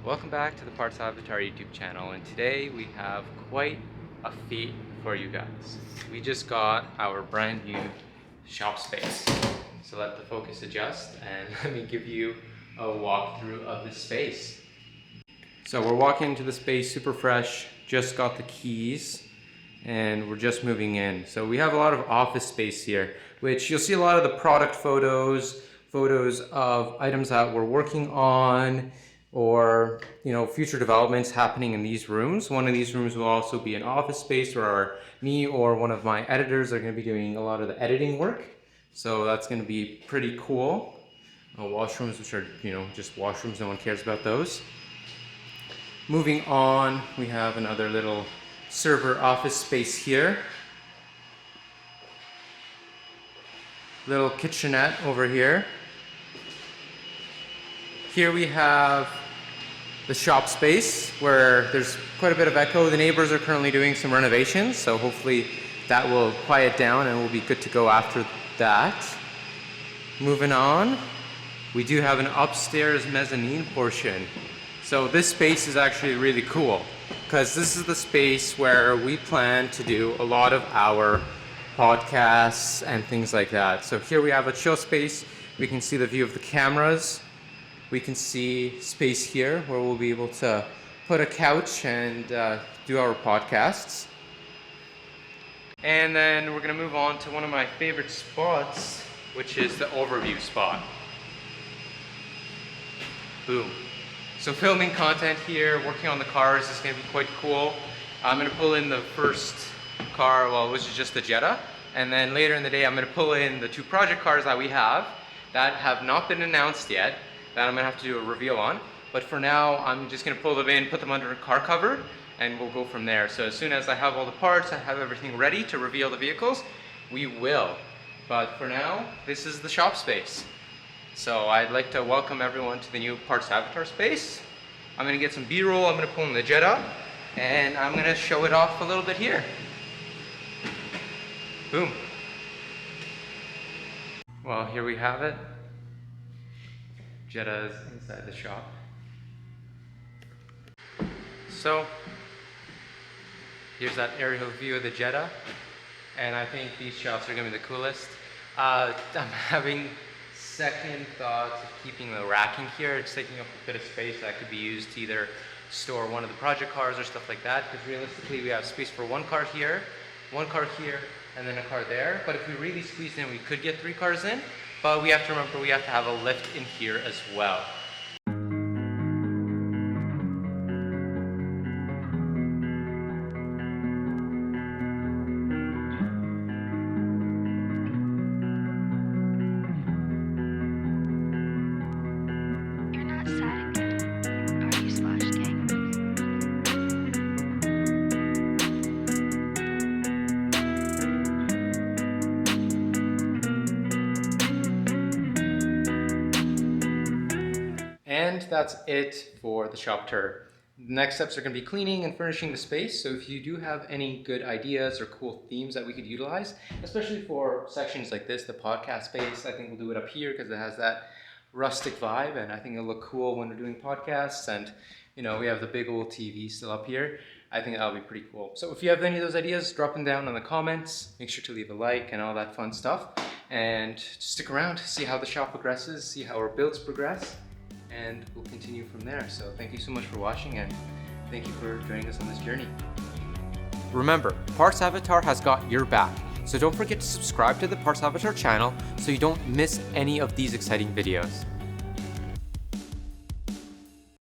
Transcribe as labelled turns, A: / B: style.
A: Welcome back to the Parts Avatar YouTube channel, and today we have quite a feat for you guys. We just got our brand new shop space. So let the focus adjust and let me give you a walkthrough of the space. So we're walking into the space super fresh, just got the keys, and we're just moving in. So we have a lot of office space here, which you'll see a lot of the product photos of items that we're working on, or future developments happening in these rooms. One of these rooms will also be an office space where me or one of my editors are going to be doing a lot of the editing work. So that's going to be pretty cool. Washrooms, which are just washrooms, no one cares about those. Moving on, we have another little server office space here. Little kitchenette over here. Here we have the shop space where there's quite a bit of echo. The neighbors are currently doing some renovations, so hopefully that will quiet down and we'll be good to go after that. Moving on, we do have an upstairs mezzanine portion. So this space is actually really cool because this is the space where we plan to do a lot of our podcasts and things like that. So here we have a chill space. We can see the view of the cameras. We can see space here where we'll be able to put a couch and do our podcasts. And then we're gonna move on to one of my favorite spots, which is the overview spot. Boom. So filming content here, working on the cars is gonna be quite cool. I'm gonna pull in the first car, which is just the Jetta. And then later in the day, I'm gonna pull in the two project cars that we have that have not been announced yet, that I'm gonna have to do a reveal on. But for now, I'm just gonna pull them in, put them under a car cover, and we'll go from there. So as soon as I have all the parts, I have everything ready to reveal the vehicles, we will. But for now, this is the shop space. So I'd like to welcome everyone to the new Parts Avatar space. I'm gonna get some B-roll, I'm gonna pull in the Jetta, and I'm gonna show it off a little bit here. Boom. Well, here we have it. Jetta is inside the shop. So, here's that aerial view of the Jetta, and I think these shots are gonna be the coolest. I'm having second thoughts of keeping the racking here. It's taking up a bit of space that could be used to either store one of the project cars or stuff like that, because realistically we have space for one car here, and then a car there. But if we really squeezed in, we could get 3 cars in. But we have to remember we have to have a lift in here as well.
B: You're not sad again, are you, Slash Gang?
A: And that's it for the shop tour. The next steps are going to be cleaning and furnishing the space. So if you do have any good ideas or cool themes that we could utilize, especially for sections like this, the podcast space, I think we'll do it up here because it has that rustic vibe, and I think it'll look cool when we're doing podcasts. And we have the big old TV still up here. I think that'll be pretty cool. So if you have any of those ideas, drop them down in the comments. Make sure to leave a like and all that fun stuff. And stick around, see how the shop progresses, see how our builds progress, and we'll continue from there. So thank you so much for watching, and thank you for joining us on this journey. Remember, Parts Avatar has got your back, so don't forget to subscribe to the Parts Avatar channel so you don't miss any of these exciting videos.